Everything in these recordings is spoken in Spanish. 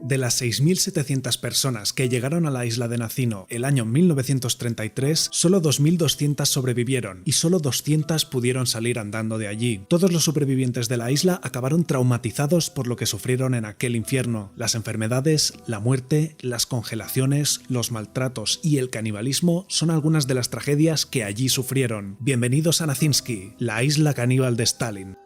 De las 6.700 personas que llegaron a la isla de Nacino el año 1933, solo 2.200 sobrevivieron y solo 200 pudieron salir andando de allí. Todos los supervivientes de la isla acabaron traumatizados por lo que sufrieron en aquel infierno. Las enfermedades, la muerte, las congelaciones, los maltratos y el canibalismo son algunas de las tragedias que allí sufrieron. Bienvenidos a Nazinsky, la isla caníbal de Stalin.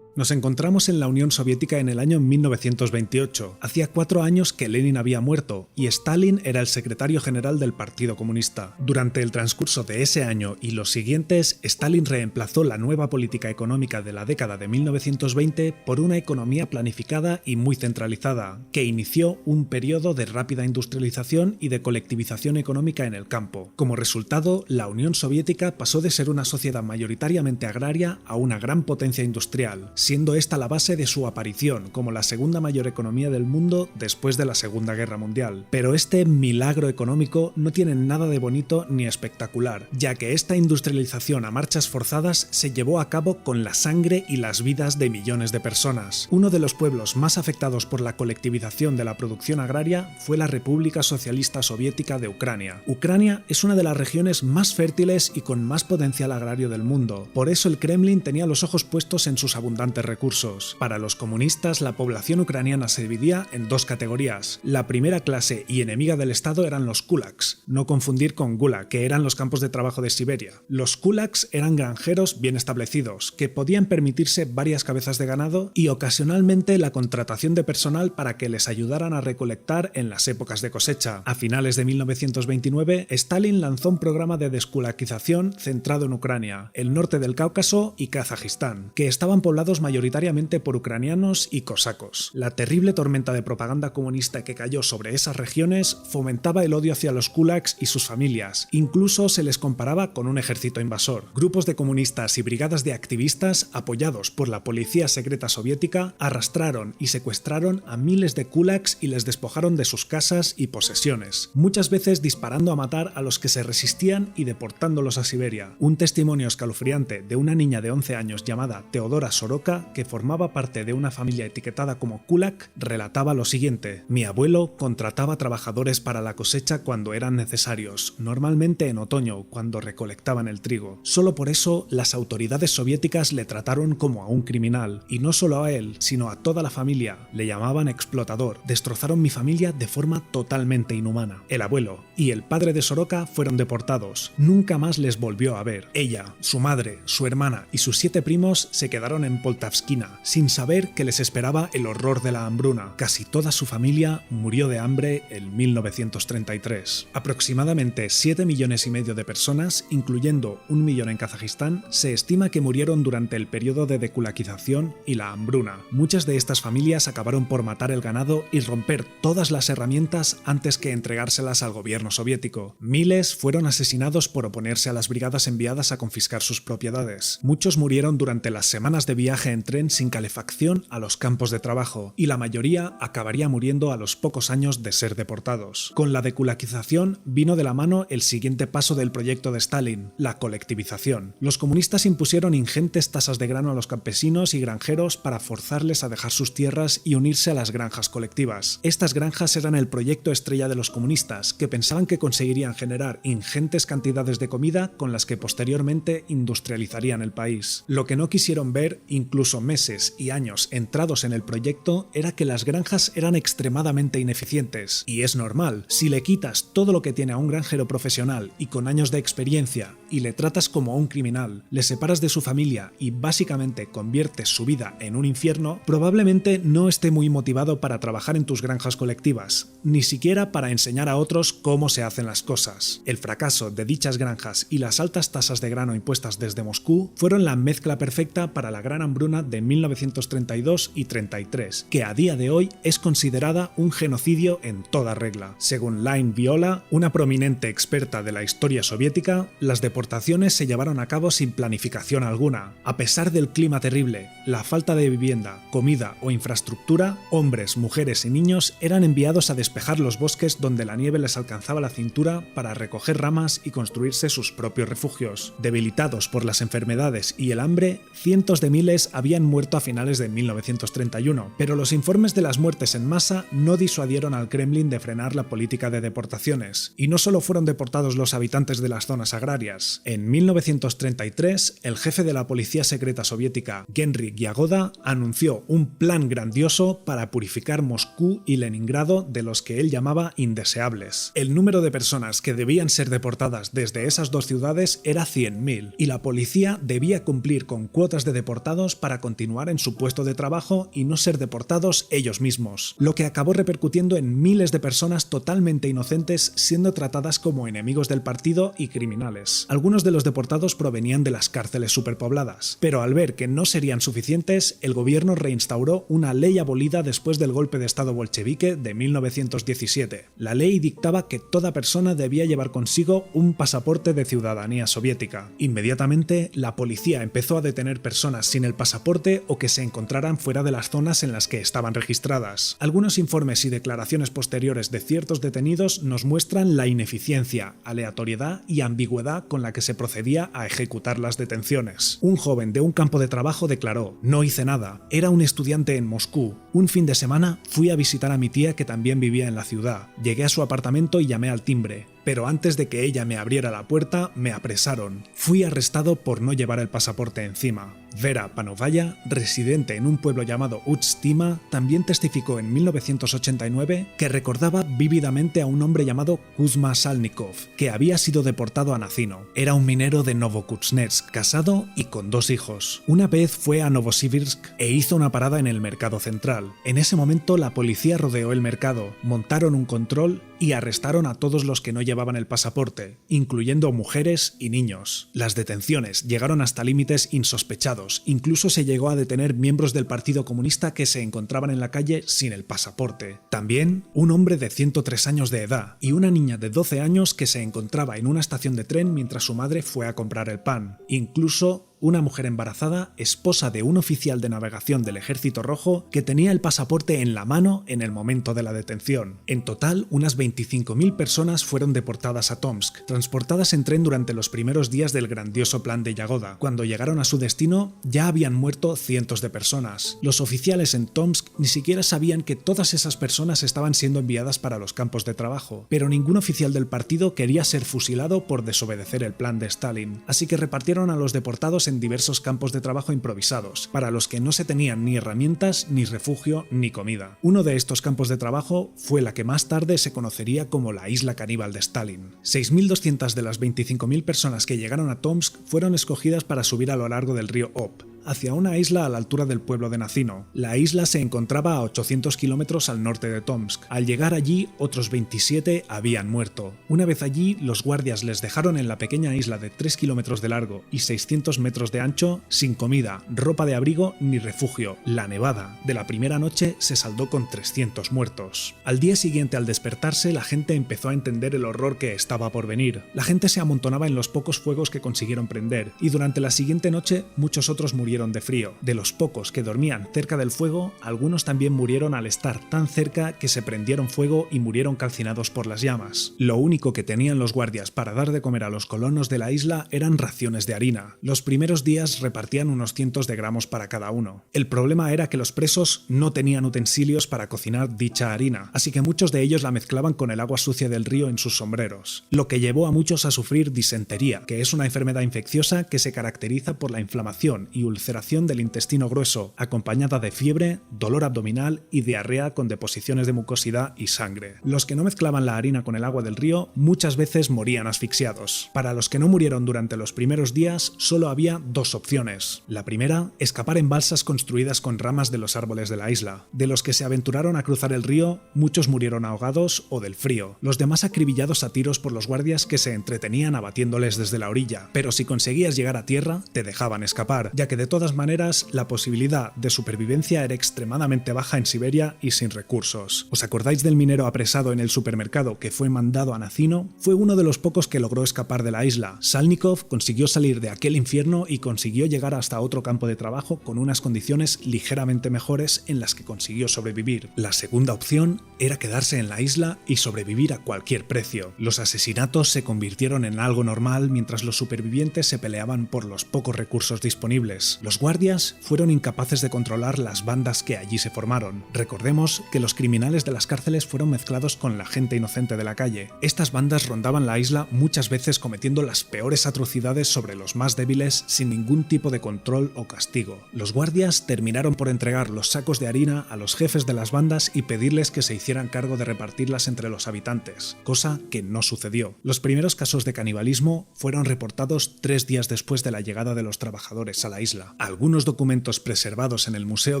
Nos encontramos en la Unión Soviética en el año 1928. Hacía 4 años que Lenin había muerto y Stalin era el secretario general del Partido Comunista. Durante el transcurso de ese año y los siguientes, Stalin reemplazó la nueva política económica de la década de 1920 por una economía planificada y muy centralizada, que inició un periodo de rápida industrialización y de colectivización económica en el campo. Como resultado, la Unión Soviética pasó de ser una sociedad mayoritariamente agraria a una gran potencia industrial, siendo esta la base de su aparición como la segunda mayor economía del mundo después de la Segunda Guerra Mundial. Pero este milagro económico no tiene nada de bonito ni espectacular, ya que esta industrialización a marchas forzadas se llevó a cabo con la sangre y las vidas de millones de personas. Uno de los pueblos más afectados por la colectivización de la producción agraria fue la República Socialista Soviética de Ucrania. Ucrania es una de las regiones más fértiles y con más potencial agrario del mundo, por eso el Kremlin tenía los ojos puestos en sus abundantes recursos. Para los comunistas, la población ucraniana se dividía en dos categorías. La primera clase y enemiga del Estado eran los kulaks, no confundir con gulag, que eran los campos de trabajo de Siberia. Los kulaks eran granjeros bien establecidos, que podían permitirse varias cabezas de ganado y ocasionalmente la contratación de personal para que les ayudaran a recolectar en las épocas de cosecha. A finales de 1929, Stalin lanzó un programa de deskulakización centrado en Ucrania, el norte del Cáucaso y Kazajistán, que estaban poblados mayoritariamente por ucranianos y cosacos. La terrible tormenta de propaganda comunista que cayó sobre esas regiones fomentaba el odio hacia los kulaks y sus familias. Incluso se les comparaba con un ejército invasor. Grupos de comunistas y brigadas de activistas, apoyados por la policía secreta soviética, arrastraron y secuestraron a miles de kulaks y les despojaron de sus casas y posesiones, muchas veces disparando a matar a los que se resistían y deportándolos a Siberia. Un testimonio escalofriante de una niña de 11 años llamada Teodora Soroka, que formaba parte de una familia etiquetada como kulak, relataba lo siguiente: mi abuelo contrataba trabajadores para la cosecha cuando eran necesarios, normalmente en otoño, cuando recolectaban el trigo. Solo por eso las autoridades soviéticas le trataron como a un criminal, y no solo a él, sino a toda la familia. Le llamaban explotador. Destrozaron mi familia de forma totalmente inhumana. El abuelo y el padre de Soroka fueron deportados. Nunca más les volvió a ver. Ella, su madre, su hermana y sus 7 primos se quedaron en Poltavskina, sin saber que les esperaba el horror de la hambruna. Casi toda su familia murió de hambre en 1933. Aproximadamente 7,5 millones de personas, incluyendo 1 millón en Kazajistán, se estima que murieron durante el periodo de dekulakización y la hambruna. Muchas de estas familias acabaron por matar el ganado y romper todas las herramientas antes que entregárselas al gobierno soviético. Miles fueron asesinados por oponerse a las brigadas enviadas a confiscar sus propiedades. Muchos murieron durante las semanas de viaje en tren sin calefacción a los campos de trabajo, y la mayoría acabaría muriendo a los pocos años de ser deportados. Con la dekulakización vino de la mano el siguiente paso del proyecto de Stalin, la colectivización. Los comunistas impusieron ingentes tasas de grano a los campesinos y granjeros para forzarles a dejar sus tierras y unirse a las granjas colectivas. Estas granjas eran el proyecto estrella de los comunistas, que pensaban que conseguirían generar ingentes cantidades de comida con las que posteriormente industrializarían el país. Lo que no quisieron ver, incluso meses y años entrados en el proyecto, era que las granjas eran extremadamente ineficientes. Y es normal, si le quitas todo lo que tiene a un granjero profesional y con años de experiencia y le tratas como a un criminal, le separas de su familia y básicamente conviertes su vida en un infierno, probablemente no esté muy motivado para trabajar en tus granjas colectivas, ni siquiera para enseñar a otros cómo se hacen las cosas. El fracaso de dichas granjas y las altas tasas de grano impuestas desde Moscú fueron la mezcla perfecta para la gran hambruna hambruna de 1932 y 33, que a día de hoy es considerada un genocidio en toda regla. Según Line Viola, una prominente experta de la historia soviética, las deportaciones se llevaron a cabo sin planificación alguna. A pesar del clima terrible, la falta de vivienda, comida o infraestructura, hombres, mujeres y niños eran enviados a despejar los bosques donde la nieve les alcanzaba la cintura para recoger ramas y construirse sus propios refugios. Debilitados por las enfermedades y el hambre, cientos de miles habían muerto a finales de 1931, pero los informes de las muertes en masa no disuadieron al Kremlin de frenar la política de deportaciones. Y no solo fueron deportados los habitantes de las zonas agrarias. En 1933, el jefe de la policía secreta soviética, Genrik Yagoda, anunció un plan grandioso para purificar Moscú y Leningrado de los que él llamaba indeseables. El número de personas que debían ser deportadas desde esas dos ciudades era 100.000, y la policía debía cumplir con cuotas de deportados para continuar en su puesto de trabajo y no ser deportados ellos mismos, lo que acabó repercutiendo en miles de personas totalmente inocentes siendo tratadas como enemigos del partido y criminales. Algunos de los deportados provenían de las cárceles superpobladas, pero al ver que no serían suficientes, el gobierno reinstauró una ley abolida después del golpe de estado bolchevique de 1917. La ley dictaba que toda persona debía llevar consigo un pasaporte de ciudadanía soviética. Inmediatamente, la policía empezó a detener personas sin el pasaporte o que se encontraran fuera de las zonas en las que estaban registradas. Algunos informes y declaraciones posteriores de ciertos detenidos nos muestran la ineficiencia, aleatoriedad y ambigüedad con la que se procedía a ejecutar las detenciones. Un joven de un campo de trabajo declaró: "No hice nada, era un estudiante en Moscú. Un fin de semana fui a visitar a mi tía que también vivía en la ciudad. Llegué a su apartamento y llamé al timbre. Pero antes de que ella me abriera la puerta, me apresaron. Fui arrestado por no llevar el pasaporte encima". Vera Panovaya, residente en un pueblo llamado Ustima, también testificó en 1989 que recordaba vívidamente a un hombre llamado Kuzma Salnikov, que había sido deportado a Nazino. Era un minero de Novokuznetsk, casado y con 2 hijos. Una vez fue a Novosibirsk e hizo una parada en el mercado central. En ese momento la policía rodeó el mercado, montaron un control y arrestaron a todos los que no llevaban el pasaporte, incluyendo mujeres y niños. Las detenciones llegaron hasta límites insospechados. Incluso se llegó a detener miembros del Partido Comunista que se encontraban en la calle sin el pasaporte. También un hombre de 103 años de edad y una niña de 12 años que se encontraba en una estación de tren mientras su madre fue a comprar el pan. Incluso una mujer embarazada, esposa de un oficial de navegación del Ejército Rojo, que tenía el pasaporte en la mano en el momento de la detención. En total, unas 25.000 personas fueron deportadas a Tomsk, transportadas en tren durante los primeros días del grandioso plan de Yagoda. Cuando llegaron a su destino, ya habían muerto cientos de personas. Los oficiales en Tomsk ni siquiera sabían que todas esas personas estaban siendo enviadas para los campos de trabajo, pero ningún oficial del partido quería ser fusilado por desobedecer el plan de Stalin, así que repartieron a los deportados en diversos campos de trabajo improvisados, para los que no se tenían ni herramientas, ni refugio, ni comida. Uno de estos campos de trabajo fue la que más tarde se conocería como la isla caníbal de Stalin. 6.200 de las 25.000 personas que llegaron a Tomsk fueron escogidas para subir a lo largo del río Ob, hacia una isla a la altura del pueblo de Nazino. La isla se encontraba a 800 kilómetros al norte de Tomsk. Al llegar allí, otros 27 habían muerto. Una vez allí, los guardias les dejaron en la pequeña isla de 3 kilómetros de largo y 600 metros de ancho, sin comida, ropa de abrigo ni refugio. La nevada de la primera noche se saldó con 300 muertos. Al día siguiente, al despertarse, la gente empezó a entender el horror que estaba por venir. La gente se amontonaba en los pocos fuegos que consiguieron prender, y durante la siguiente noche muchos otros murieron de frío. De los pocos que dormían cerca del fuego, algunos también murieron al estar tan cerca que se prendieron fuego y murieron calcinados por las llamas. Lo único que tenían los guardias para dar de comer a los colonos de la isla eran raciones de harina. Los primeros días repartían unos cientos de gramos para cada uno. El problema era que los presos no tenían utensilios para cocinar dicha harina, así que muchos de ellos la mezclaban con el agua sucia del río en sus sombreros, lo que llevó a muchos a sufrir disentería, que es una enfermedad infecciosa que se caracteriza por la inflamación y ulceración del intestino grueso, acompañada de fiebre, dolor abdominal y diarrea con deposiciones de mucosidad y sangre. Los que no mezclaban la harina con el agua del río muchas veces morían asfixiados. Para los que no murieron durante los primeros días, solo había 2 opciones. La primera, escapar en balsas construidas con ramas de los árboles de la isla. De los que se aventuraron a cruzar el río, muchos murieron ahogados o del frío, los demás acribillados a tiros por los guardias que se entretenían abatiéndoles desde la orilla. Pero si conseguías llegar a tierra, te dejaban escapar, ya que de todas maneras, la posibilidad de supervivencia era extremadamente baja en Siberia y sin recursos. ¿Os acordáis del minero apresado en el supermercado que fue mandado a Nacino? Fue uno de los pocos que logró escapar de la isla. Salnikov consiguió salir de aquel infierno y consiguió llegar hasta otro campo de trabajo con unas condiciones ligeramente mejores en las que consiguió sobrevivir. La segunda opción era quedarse en la isla y sobrevivir a cualquier precio. Los asesinatos se convirtieron en algo normal mientras los supervivientes se peleaban por los pocos recursos disponibles. Los guardias fueron incapaces de controlar las bandas que allí se formaron. Recordemos que los criminales de las cárceles fueron mezclados con la gente inocente de la calle. Estas bandas rondaban la isla muchas veces cometiendo las peores atrocidades sobre los más débiles sin ningún tipo de control o castigo. Los guardias terminaron por entregar los sacos de harina a los jefes de las bandas y pedirles que se hicieran cargo de repartirlas entre los habitantes, cosa que no sucedió. Los primeros casos de canibalismo fueron reportados 3 días después de la llegada de los trabajadores a la isla. Algunos documentos preservados en el Museo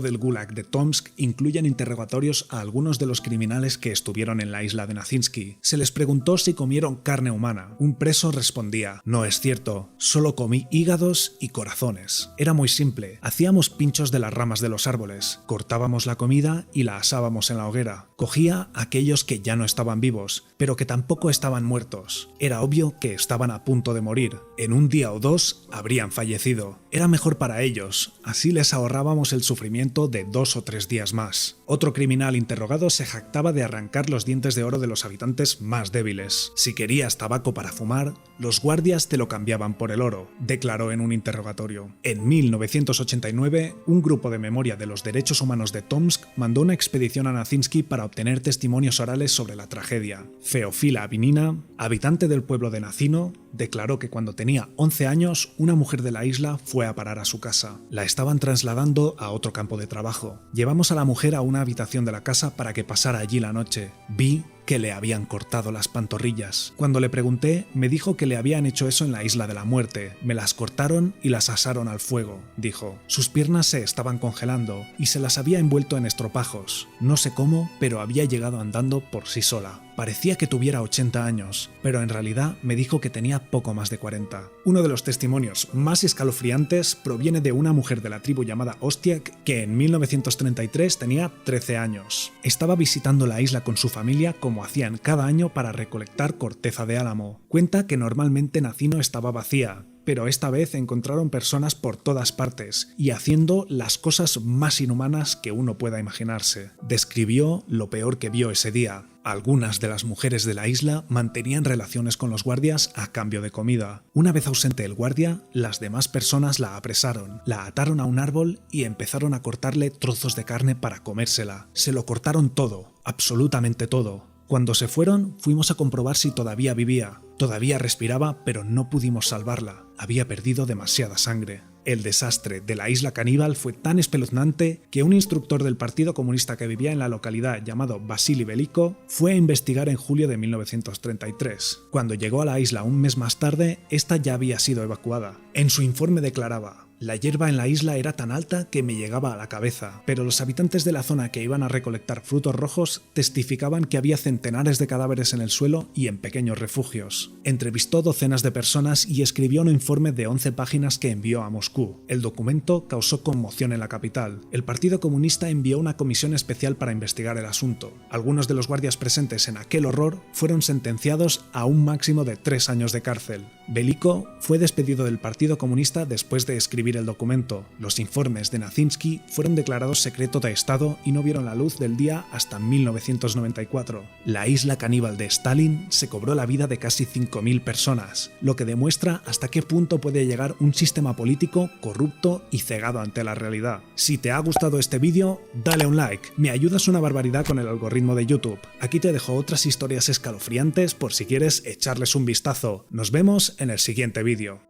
del Gulag de Tomsk incluyen interrogatorios a algunos de los criminales que estuvieron en la isla de Nazinsky. Se les preguntó si comieron carne humana. Un preso respondía: "No es cierto, solo comí hígados y corazones". Era muy simple, hacíamos pinchos de las ramas de los árboles, cortábamos la comida y la asábamos en la hoguera. Cogía a aquellos que ya no estaban vivos, pero que tampoco estaban muertos. Era obvio que estaban a punto de morir. En un día o 2 habrían fallecido. Era mejor para ellos, así les ahorrábamos el sufrimiento de 2 o 3 días más. Otro criminal interrogado se jactaba de arrancar los dientes de oro de los habitantes más débiles. Si querías tabaco para fumar, los guardias te lo cambiaban por el oro, declaró en un interrogatorio. En 1989, un grupo de memoria de los derechos humanos de Tomsk mandó una expedición a Nazinsky para obtener testimonios orales sobre la tragedia. Feofila Vinina, habitante del pueblo de Nacino, declaró que cuando tenía 11 años, una mujer de la isla fue a parar a su casa. La estaban trasladando a otro campo de trabajo. Llevamos a la mujer a una habitación de la casa para que pasara allí la noche. Vi que le habían cortado las pantorrillas. Cuando le pregunté, me dijo que le habían hecho eso en la Isla de la Muerte. Me las cortaron y las asaron al fuego, dijo. Sus piernas se estaban congelando y se las había envuelto en estropajos. No sé cómo, pero había llegado andando por sí sola. Parecía que tuviera 80 años, pero en realidad me dijo que tenía poco más de 40. Uno de los testimonios más escalofriantes proviene de una mujer de la tribu llamada Ostiak que en 1933 tenía 13 años. Estaba visitando la isla con su familia como hacían cada año para recolectar corteza de álamo. Cuenta que normalmente Nacino estaba vacía, pero esta vez encontraron personas por todas partes y haciendo las cosas más inhumanas que uno pueda imaginarse. Describió lo peor que vio ese día. Algunas de las mujeres de la isla mantenían relaciones con los guardias a cambio de comida. Una vez ausente el guardia, las demás personas la apresaron, la ataron a un árbol y empezaron a cortarle trozos de carne para comérsela. Se lo cortaron todo, absolutamente todo. Cuando se fueron, fuimos a comprobar si todavía vivía. Todavía respiraba, pero no pudimos salvarla. Había perdido demasiada sangre. El desastre de la isla caníbal fue tan espeluznante que un instructor del Partido Comunista que vivía en la localidad llamado Vasily Veliko fue a investigar en julio de 1933. Cuando llegó a la isla un mes más tarde, esta ya había sido evacuada. En su informe declaraba: "La hierba en la isla era tan alta que me llegaba a la cabeza, pero los habitantes de la zona que iban a recolectar frutos rojos testificaban que había centenares de cadáveres en el suelo y en pequeños refugios". Entrevistó docenas de personas y escribió un informe de 11 páginas que envió a Moscú. El documento causó conmoción en la capital. El Partido Comunista envió una comisión especial para investigar el asunto. Algunos de los guardias presentes en aquel horror fueron sentenciados a un máximo de 3 años de cárcel. Veliko fue despedido del Partido Comunista después de escribir el documento. Los informes de Nazinsky fueron declarados secreto de Estado y no vieron la luz del día hasta 1994. La isla caníbal de Stalin se cobró la vida de casi 5.000 personas, lo que demuestra hasta qué punto puede llegar un sistema político corrupto y cegado ante la realidad. Si te ha gustado este vídeo, dale un like, me ayudas una barbaridad con el algoritmo de YouTube. Aquí te dejo otras historias escalofriantes por si quieres echarles un vistazo. Nos vemos en el siguiente vídeo.